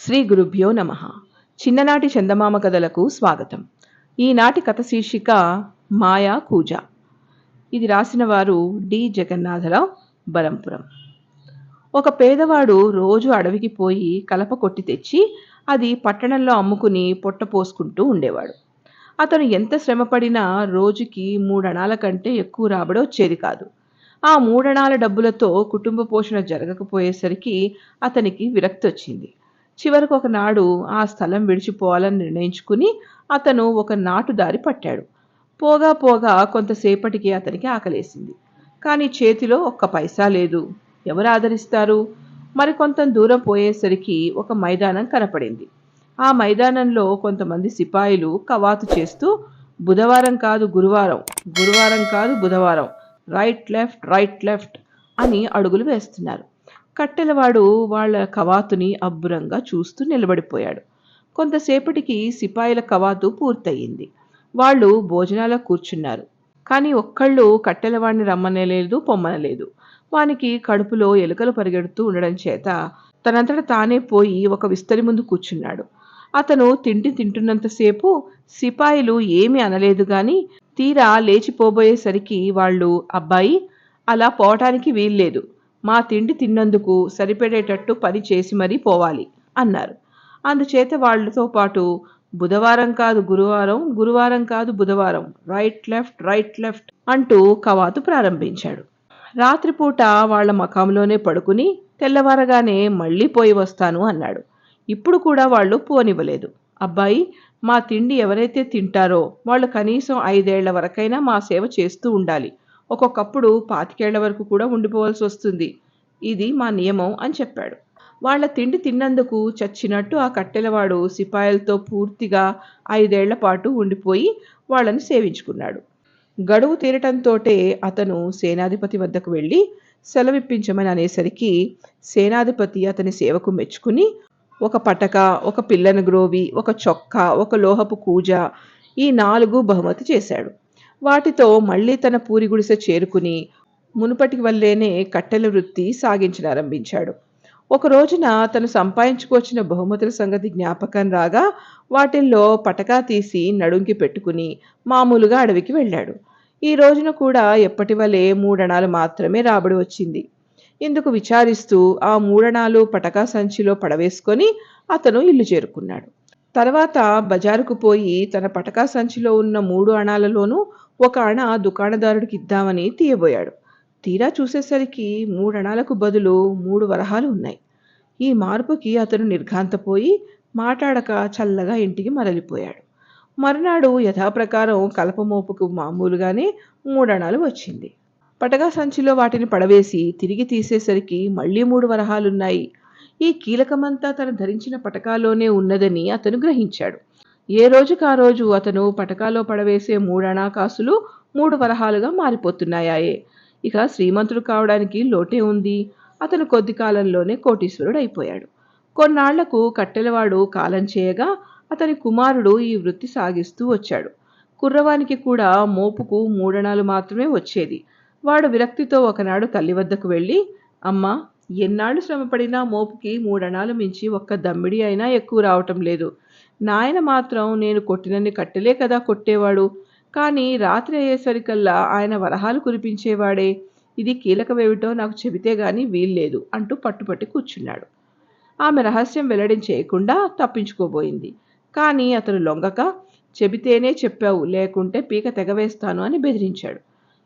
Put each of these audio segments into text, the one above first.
శ్రీ గురుభ్యో నమ. చిన్ననాటి చందమామ కథలకు స్వాగతం. ఈనాటి కథ శీర్షిక మాయా కూజ. ఇది రాసిన వారు డి జగన్నాథరావు, బరంపురం. ఒక పేదవాడు రోజు అడవికి పోయి కలప కొట్టి తెచ్చి అది పట్టణంలో అమ్ముకుని పొట్ట పోసుకుంటూ ఉండేవాడు. అతను ఎంత శ్రమపడినా రోజుకి 3 అణాల కంటే ఎక్కువ రాబడి వచ్చేది కాదు. ఆ 3 అణాల డబ్బులతో కుటుంబ పోషణ జరగకపోయేసరికి అతనికి విరక్తి వచ్చింది. చివరకు ఒకనాడు ఆ స్థలం విడిచిపోవాలని నిర్ణయించుకుని అతను ఒక నాటుదారి పట్టాడు. పోగా పోగా కొంతసేపటికి అతనికి ఆకలేసింది. కానీ చేతిలో ఒక్క పైసా లేదు. ఎవరు ఆదరిస్తారు? మరికొంత దూరం పోయేసరికి ఒక మైదానం కనపడింది. ఆ మైదానంలో కొంతమంది సిపాయిలు కవాతు చేస్తూ బుధవారం కాదు గురువారం, గురువారం కాదు బుధవారం, రైట్ లెఫ్ట్ రైట్ లెఫ్ట్ అని అడుగులు వేస్తున్నారు. కట్టెలవాడు వాళ్ళ కవాతుని అబ్బురంగా చూస్తూ నిలబడిపోయాడు. కొంతసేపటికి సిపాయిల కవాతు పూర్తయింది. వాళ్ళు భోజనాలకు కూర్చున్నారు. కానీ ఒక్కళ్ళు కట్టెలవాడిని రమ్మనలేదు, పొమ్మనలేదు. వానికి కడుపులో ఎలుకలు పరిగెడుతూ ఉండడం చేత తనంతట తానే పోయి ఒక విస్తరి ముందు కూర్చున్నాడు. అతను తిండి తింటున్నంతసేపు సిపాయిలు ఏమీ అనలేదు గాని తీరా లేచిపోబోయేసరికి వాళ్ళు, అబ్బాయి, అలా పోవటానికి వీల్లేదు. మా తిండి తిన్నందుకు సరిపడేటట్టు పని చేసి మరీ పోవాలి అన్నారు. అందుచేత వాళ్లతో పాటు బుధవారం కాదు గురువారం, గురువారం కాదు బుధవారం, రైట్ లెఫ్ట్ రైట్ లెఫ్ట్ అంటూ కవాతు ప్రారంభించాడు. రాత్రిపూట వాళ్ల మకాంలోనే పడుకుని తెల్లవారగానే మళ్ళీ పోయి వస్తాను అన్నాడు. ఇప్పుడు కూడా వాళ్ళు పోనివ్వలేదు. అబ్బాయి, మా తిండి ఎవరైతే తింటారో వాళ్ళు కనీసం 5 ఏళ్ల వరకైనా మా సేవ చేస్తూ ఉండాలి. ఒక్కొక్కప్పుడు 25 ఏళ్ల వరకు కూడా ఉండిపోవాల్సి వస్తుంది. ఇది మా నియమం అని చెప్పాడు. వాళ్ల తిండి తిన్నందుకు చచ్చినట్టు ఆ కట్టెలవాడు సిపాయిలతో పూర్తిగా 5 ఏళ్ల పాటు ఉండిపోయి వాళ్ళని సేవించుకున్నాడు. గడువు తీరటంతోటే అతను సేనాధిపతి వద్దకు వెళ్ళి సెలవిప్పించమని అనేసరికి సేనాధిపతి అతని సేవకు మెచ్చుకుని ఒక పటక, ఒక పిల్లను గ్రోవి, ఒక చొక్కా, ఒక లోహపు కూజ, ఈ 4 బహుమతి చేశాడు. వాటితో మళ్లీ తన పూరి గుడిసె చేరుకుని మునుపటి వల్లేనే కట్టెల వృత్తి సాగించనారంభించాడు. ఒక రోజున తను సంపాదించుకొచ్చిన బహుమతుల సంగతి జ్ఞాపకం రాగా వాటిల్లో పటకా తీసి నడుంకి పెట్టుకుని మామూలుగా అడవికి వెళ్ళాడు. ఈ రోజున కూడా ఎప్పటి వలె 3 అణాలు మాత్రమే రాబడి వచ్చింది. ఇందుకు విచారిస్తూ ఆ 3 అణాలు పటకా సంచిలో పడవేసుకొని అతను ఇల్లు చేరుకున్నాడు. తర్వాత బజారుకు పోయి తన పటకా సంచిలో ఉన్న 3 అణాలలోనూ 1 అణ దుకాణదారుడికి ఇద్దామని తీయబోయాడు. తీరా చూసేసరికి 3 అణాలకు బదులు 3 వరహాలు ఉన్నాయి. ఈ మార్పుకి అతను నిర్ఘాంతపోయి మాట్లాడక చల్లగా ఇంటికి మరలిపోయాడు. మరునాడు యథాప్రకారం కలపమోపుకు మామూలుగానే 3 అణాలు వచ్చింది. పటకా సంచిలో వాటిని పడవేసి తిరిగి తీసేసరికి మళ్లీ 3 వరహాలున్నాయి. ఈ కీలకమంతా తను ధరించిన పటకాలోనే ఉన్నదని అతను గ్రహించాడు. ఏ రోజుకా రోజు అతను పటకాలో పడవేసే 3 అణా కాసులు 3 వరహాలుగా మారిపోతున్నాయే. ఇక శ్రీమంతుడు కావడానికి లోటే ఉంది. అతను కొద్ది కాలంలోనే కోటీశ్వరుడు అయిపోయాడు. కొన్నాళ్లకు కట్టెలవాడు కాలం చేయగా అతని కుమారుడు ఈ వృత్తి సాగిస్తూ వచ్చాడు. కుర్రవానికి కూడా మోపుకు 3 అణాలు మాత్రమే వచ్చేది. వాడు విరక్తితో ఒకనాడు తల్లి వద్దకు వెళ్ళి, అమ్మా, ఎన్నాళ్ళు శ్రమపడినా మోపుకి 3 అణాలు మించి ఒక్క దమ్మిడి అయినా ఎక్కువ రావటం లేదు. నాయన మాత్రం నేను కొట్టినన్ని కట్టెలే కదా కొట్టేవాడు. కానీ రాత్రి అయ్యేసరికల్లా ఆయన వరహాలు కురిపించేవాడే. ఇది కీలకమేమిటో నాకు చెబితే గాని వీల్లేదు అంటూ పట్టుపట్టి కూర్చున్నాడు. ఆమె రహస్యం వెల్లడించేయకుండా తప్పించుకోబోయింది. కానీ అతను లొంగక, చెబితేనే చెప్పావు, లేకుంటే పీక తెగవేస్తాను అని బెదిరించాడు.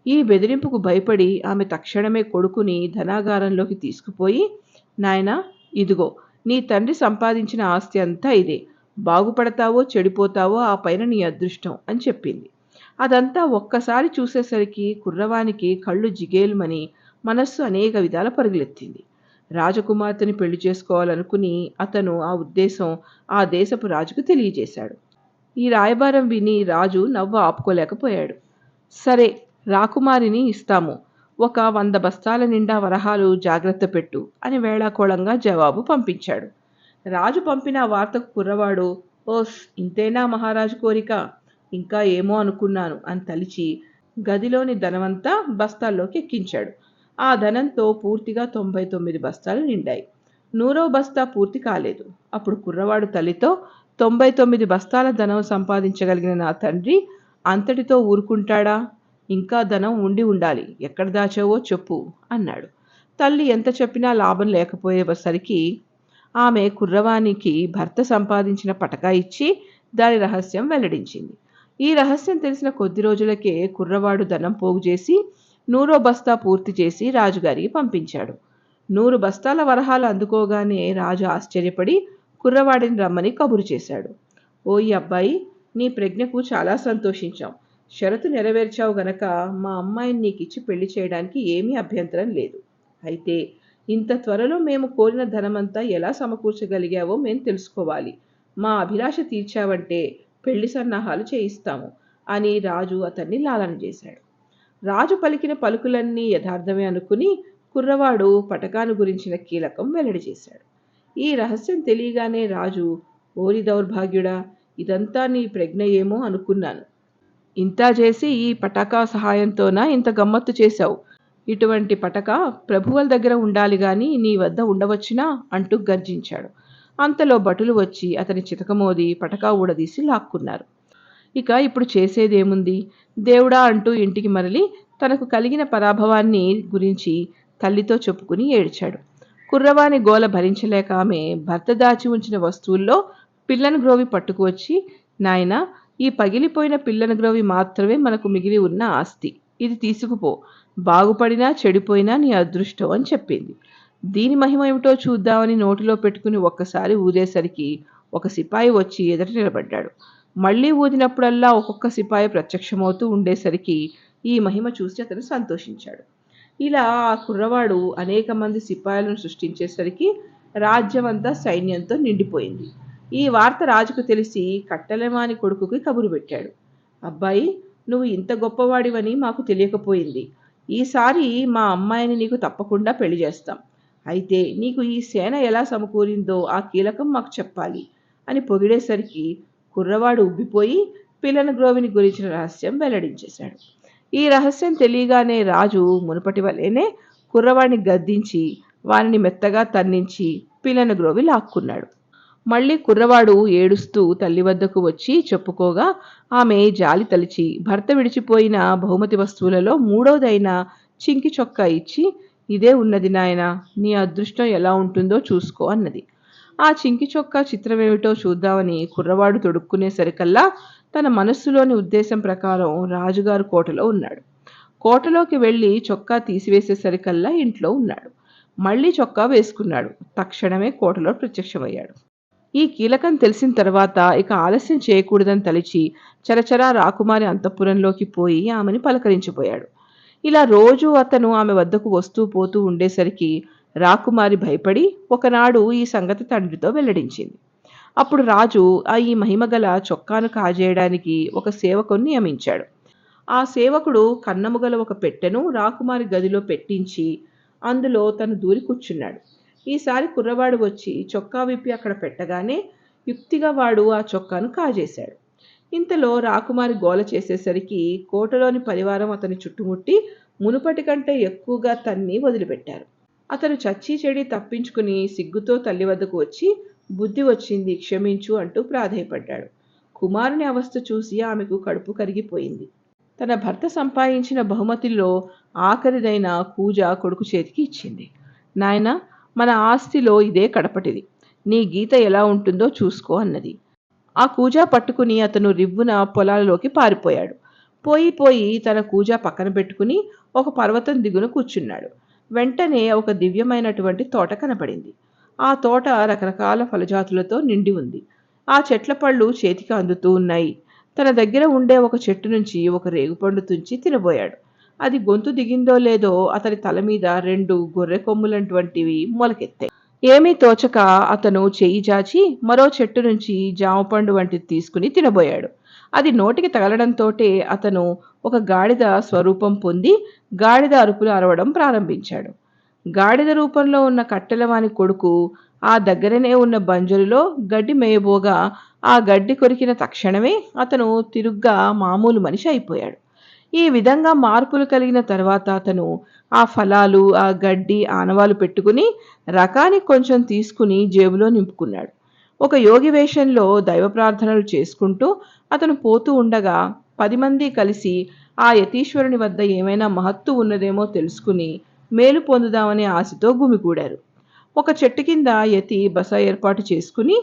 ఈ బెదిరింపుకు భయపడి ఆమె తక్షణమే కొడుకుని ధనాగారంలోకి తీసుకుపోయి, నాయనా, ఇదిగో నీ తండ్రి సంపాదించిన ఆస్తి అంతా ఇదే. బాగుపడతావో చెడిపోతావో ఆ పైన నీ అదృష్టం అని చెప్పింది. అదంతా ఒక్కసారి చూసేసరికి కుర్రవానికి కళ్ళు జిగేలుమని మనస్సు అనేక విధాల పరుగులెత్తింది. రాజకుమార్తెని పెళ్లి చేసుకోవాలనుకుని అతను ఆ ఉద్దేశం ఆ దేశపు రాజుకు తెలియజేశాడు. ఈ రాయబారం విని రాజు నవ్వు ఆపుకోలేకపోయాడు. సరే, రాకుమారిని ఇస్తాము. ఒక 100 బస్తాల నిండా వరహాలు జాగ్రత్త పెట్టు అని వేళాకోళంగా జవాబు పంపించాడు. రాజు పంపిన ఆ వార్తకు కుర్రవాడు, ఓస్, ఇంతేనా మహారాజు కోరిక? ఇంకా ఏమో అనుకున్నాను అని తలిచి గదిలోని ధనమంతా బస్తాల్లోకి ఎక్కించాడు. ఆ ధనంతో పూర్తిగా 99 బస్తాలు నిండాయి. 100వ బస్తా పూర్తి కాలేదు. అప్పుడు కుర్రవాడు తల్లితో, 99 బస్తాల ధనం సంపాదించగలిగిన నా తండ్రి అంతటితో ఊరుకుంటాడా? ఇంకా ధనం ఉండి ఉండాలి. ఎక్కడ దాచావో చెప్పు అన్నాడు. తల్లి ఎంత చెప్పినా లాభం లేకపోయేసరికి ఆమె కుర్రవానికి భర్త సంపాదించిన పటకా ఇచ్చి దాని రహస్యం వెల్లడించింది. ఈ రహస్యం తెలిసిన కొద్ది రోజులకే కుర్రవాడు ధనం పోగు చేసి 100వ బస్తా పూర్తి చేసి రాజుగారికి పంపించాడు. 100 బస్తాల వరహాలు అందుకోగానే రాజు ఆశ్చర్యపడి కుర్రవాడిని రమ్మని కబురు చేశాడు. ఓయ్ అబ్బాయి, నీ ప్రజ్ఞకు చాలా సంతోషించాం. షరతు నెరవేర్చావు గనక మా అమ్మాయిని నీకిచ్చి పెళ్లి చేయడానికి ఏమీ అభ్యంతరం లేదు. అయితే ఇంత త్వరలో మేము కోరిన ధనమంతా ఎలా సమకూర్చగలిగావో మేము తెలుసుకోవాలి. మా అభిలాష తీర్చావంటే పెళ్లి సన్నాహాలు చేయిస్తాము అని రాజు అతన్ని లాలన చేశాడు. రాజు పలికిన పలుకులన్నీ యథార్థమే అనుకుని కుర్రవాడు పటకాను గురించిన కీలకం వెల్లడి చేశాడు. ఈ రహస్యం తెలియగానే రాజు, ఓరి దౌర్భాగ్యుడా, ఇదంతా నీ ప్రజ్ఞ ఏమో అనుకున్నాను. ఇంతా చేసి ఈ పటాకా సహాయంతోనా ఇంత గమ్మత్తు చేశావు? ఇటువంటి పటక ప్రభువుల దగ్గర ఉండాలి గాని నీ వద్ద ఉండవచ్చునా అంటూ గర్జించాడు. అంతలో భటులు వచ్చి అతని చితకమోది పటకా ఊడదీసి లాక్కున్నారు. ఇప్పుడు చేసేదేముంది? దేవుడా అంటూ ఇంటికి మరలి తనకు కలిగిన పరాభవాన్ని గురించి తల్లితో చెప్పుకుని ఏడ్చాడు. కుర్రవాని గోల భరించలేక ఆమె భర్త దాచి ఉంచిన వస్తువుల్లో పిల్లను గ్రోవి పట్టుకువచ్చి, నాయనా, ఈ పగిలిపోయిన పిల్లను గ్రోవి మాత్రమే మనకు మిగిలి ఉన్న ఆస్తి. ఇది తీసుకుపో. బాగుపడినా చెడిపోయినా నీ అదృష్టం అని చెప్పింది. దీని మహిమ ఏమిటో చూద్దామని నోటిలో పెట్టుకుని ఒక్కసారి ఊదేసరికి ఒక సిపాయి వచ్చి ఎదుట నిలబడ్డాడు. మళ్లీ ఊదినప్పుడల్లా ఒక్కొక్క సిపాయి ప్రత్యక్షమవుతూ ఉండేసరికి ఈ మహిమ చూసి అతను సంతోషించాడు. ఇలా ఆ కుర్రవాడు అనేక మంది సిపాయిలను సృష్టించేసరికి రాజ్యమంతా సైన్యంతో నిండిపోయింది. ఈ వార్త రాజుకు తెలిసి కట్టెలమాని కొడుకుకి కబురు పెట్టాడు. అబ్బాయి, నువ్వు ఇంత గొప్పవాడివని మాకు తెలియకపోయింది. ఈసారి మా అమ్మాయిని నీకు తప్పకుండా పెళ్లి చేస్తాం. అయితే నీకు ఈ సేన ఎలా సమకూరిందో ఆ కీలకం మాకు చెప్పాలి అని పొగిడేసరికి కుర్రవాడు ఉబ్బిపోయి పిల్లను గ్రోవిని గురించిన రహస్యం వెల్లడించేశాడు. ఈ రహస్యం తెలియగానే రాజు మునుపటి వలెనే కుర్రవాడిని గద్దించి వారిని మెత్తగా తన్నించి పిల్లను గ్రోవి లాక్కున్నాడు. మళ్ళీ కుర్రవాడు ఏడుస్తూ తల్లి వద్దకు వచ్చి చెప్పుకోగా ఆమె జాలి తలిచి భర్త విడిచిపోయిన బహుమతి వస్తువులలో 3వదైన చింకి చొక్కా ఇచ్చి, ఇదే ఉన్నది నాయనా, నీ అదృష్టం ఎలా ఉంటుందో చూసుకో అన్నది. ఆ చింకి చొక్కా చిత్రమేమిటో చూద్దామని కుర్రవాడు తొడుక్కునేసరికల్లా తన మనస్సులోని ఉద్దేశం ప్రకారం రాజుగారు కోటలో ఉన్నాడు. కోటలోకి వెళ్ళి చొక్కా తీసివేసేసరికల్లా ఇంట్లో ఉన్నాడు. మళ్ళీ చొక్కా వేసుకున్నాడు. తక్షణమే కోటలో ప్రత్యక్షమయ్యాడు. ఈ కీలకం తెలిసిన తర్వాత ఇక ఆలస్యం చేయకూడదని తలిచి చరచరా రాకుమారి అంతఃపురంలోకి పోయి ఆమెని పలకరించిపోయాడు. ఇలా రోజు అతను ఆమె వద్దకు వస్తూ పోతూ ఉండేసరికి రాకుమారి భయపడి ఒకనాడు ఈ సంగతి తండ్రితో వెల్లడించింది. అప్పుడు రాజు ఈ మహిమగల చొక్కాను కాజేయడానికి ఒక సేవకుని నియమించాడు. ఆ సేవకుడు కన్నముగల ఒక పెట్టెను రాకుమారి గదిలో పెట్టించి అందులో తను దూరి కూర్చున్నాడు. ఈసారి కుర్రవాడు వచ్చి చొక్కా విప్పి అక్కడ పెట్టగానే యుక్తిగా వాడు ఆ చొక్కాను కాజేశాడు. ఇంతలో రాకుమారి గోల చేసేసరికి కోటలోని పరివారం అతని చుట్టుముట్టి మునుపటి కంటే ఎక్కువగా తన్ని వదిలిపెట్టారు. అతను చచ్చి చెడి తప్పించుకుని సిగ్గుతో తల్లి వద్దకు వచ్చి, బుద్ధి వచ్చింది, క్షమించు అంటూ ప్రాధేయపడ్డాడు. కుమారుని అవస్థ చూసి ఆమెకు కడుపు కరిగిపోయింది. తన భర్త సంపాదించిన బహుమతిలో ఆఖరిదైన కూజ కొడుకు చేతికి ఇచ్చింది. నాయనా, మన ఆస్తిలో ఇదే కడపటిది. నీ గీత ఎలా ఉంటుందో చూసుకో అన్నది. ఆ కూజా పట్టుకుని అతను రివ్వున పొలాలలోకి పారిపోయాడు. పోయి తన కూజా పక్కన పెట్టుకుని ఒక పర్వతం దిగున కూర్చున్నాడు. వెంటనే ఒక దివ్యమైనటువంటి తోట కనపడింది. ఆ తోట రకరకాల ఫలజాతులతో నిండి ఉంది. ఆ చెట్ల పళ్ళు చేతికి అందుతూ ఉన్నాయి. తన దగ్గర ఉండే ఒక చెట్టు నుంచి ఒక రేగుపండు తుంచి తినబోయాడు. అది గొంతు దిగిందో లేదో అతని తల మీద 2 గొర్రె కొమ్ములంటువంటివి మొలకెత్తాయి. ఏమీ తోచక అతను చెయ్యి చాచి మరో చెట్టు నుంచి జామపండు వంటిది తీసుకుని తినబోయాడు. అది నోటికి తగలడంతోటే అతను ఒక గాడిద స్వరూపం పొంది గాడిద అరుపులు అరవడం ప్రారంభించాడు. గాడిద రూపంలో ఉన్న కట్టెలవాని కొడుకు ఆ దగ్గరనే ఉన్న బంజరులో గడ్డి మేయబోగా ఆ గడ్డి కొరికిన తక్షణమే అతను తిరుగ్గా మామూలు మనిషి అయిపోయాడు. ఈ విధంగా మార్పులు కలిగిన తర్వాత అతను ఆ ఫలాలు, ఆ గడ్డి, ఆనవాలు పెట్టుకుని రకానికి కొంచెం తీసుకుని జేబులో నింపుకున్నాడు. ఒక యోగి వేషంలో దైవ ప్రార్థనలు చేసుకుంటూ అతను పోతూ ఉండగా 10 మంది కలిసి ఆ యతీశ్వరుని వద్ద ఏమైనా మహత్తు ఉన్నదేమో తెలుసుకుని మేలు పొందుదామనే ఆశతో గుమికూడారు. ఒక చెట్టు కింద యతి బస ఏర్పాటు చేసుకుని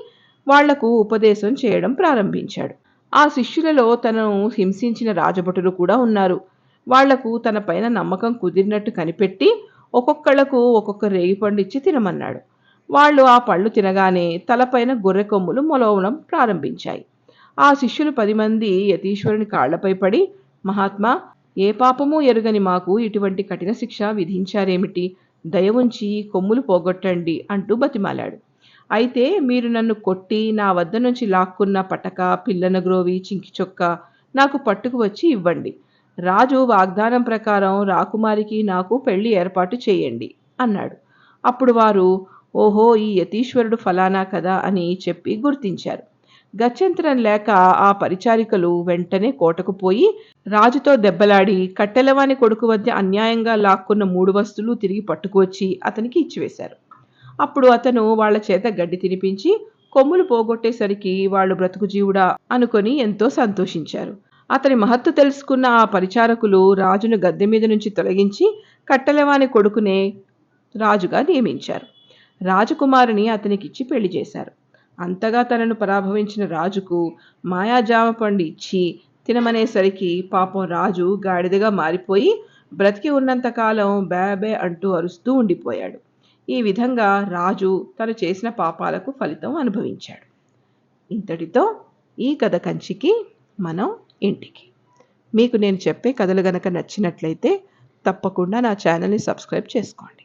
వాళ్లకు ఉపదేశం చేయడం ప్రారంభించాడు. ఆ శిష్యులలో తనను హింసించిన రాజభటులు కూడా ఉన్నారు. వాళ్లకు తన పైన నమ్మకం కుదిరినట్టు కనిపెట్టి ఒక్కొక్కళ్లకు ఒక్కొక్క రేగిపండు ఇచ్చి తినమన్నాడు. వాళ్ళు ఆ పళ్ళు తినగానే తలపైన గొర్రె కొమ్ములు మొలవడం ప్రారంభించాయి. ఆ శిష్యులు 10 మంది యతీశ్వరుని కాళ్లపై పడి, మహాత్మా, ఏ పాపమూ ఎరుగని మాకు ఇటువంటి కఠిన శిక్ష విధించారేమిటి? దయ ఉంచి కొమ్ములు పోగొట్టండి అంటూ బతిమాలాడు. అయితే మీరు నన్ను కొట్టి నా వద్ద నుంచి లాక్కున్న పటక, పిల్లన గ్రోవి, చింకి చొక్క నాకు పట్టుకు వచ్చి ఇవ్వండి. రాజు వాగ్దానం ప్రకారం రాకుమారికి నాకు పెళ్లి ఏర్పాటు చేయండి అన్నాడు. అప్పుడు వారు, ఓహో, ఈ యతీశ్వరుడు ఫలానా కదా అని చెప్పి గుర్తించారు. గత్యంతరం లేక ఆ పరిచారికలు వెంటనే కోటకు పోయి రాజుతో దెబ్బలాడి కట్టెలవాని కొడుకు వద్ద అన్యాయంగా లాక్కున్న 3 వస్తువులు తిరిగి పట్టుకువచ్చి అతనికి ఇచ్చివేశారు. అప్పుడు అతను వాళ్ల చేత గడ్డి తినిపించి కొమ్ములు పోగొట్టేసరికి వాళ్ళు బ్రతుకు జీవుడా అనుకొని ఎంతో సంతోషించారు. అతని మహత్తు తెలుసుకున్న ఆ పరిచారకులు రాజును గద్దె మీద నుంచి తొలగించి కట్టెలవాని కొడుకునే రాజుగా నియమించారు. రాజకుమారిని అతనికిచ్చి పెళ్లి చేశారు. అంతగా తనను పరాభవించిన రాజుకు మాయాజామ పండు ఇచ్చి తినమనేసరికి పాపం రాజు గాడిదగా మారిపోయి బ్రతికి ఉన్నంతకాలం బేబే అంటూ అరుస్తూ ఉండిపోయాడు. ఈ విధంగా రాజు తను చేసిన పాపాలకు ఫలితం అనుభవించాడు. ఇంతటితో ఈ కథ కంచికి, మనం ఇంటికి. మీకు నేను చెప్పే కథలు గనక నచ్చినట్లయితే తప్పకుండా నా ఛానల్ని సబ్స్క్రైబ్ చేసుకోండి.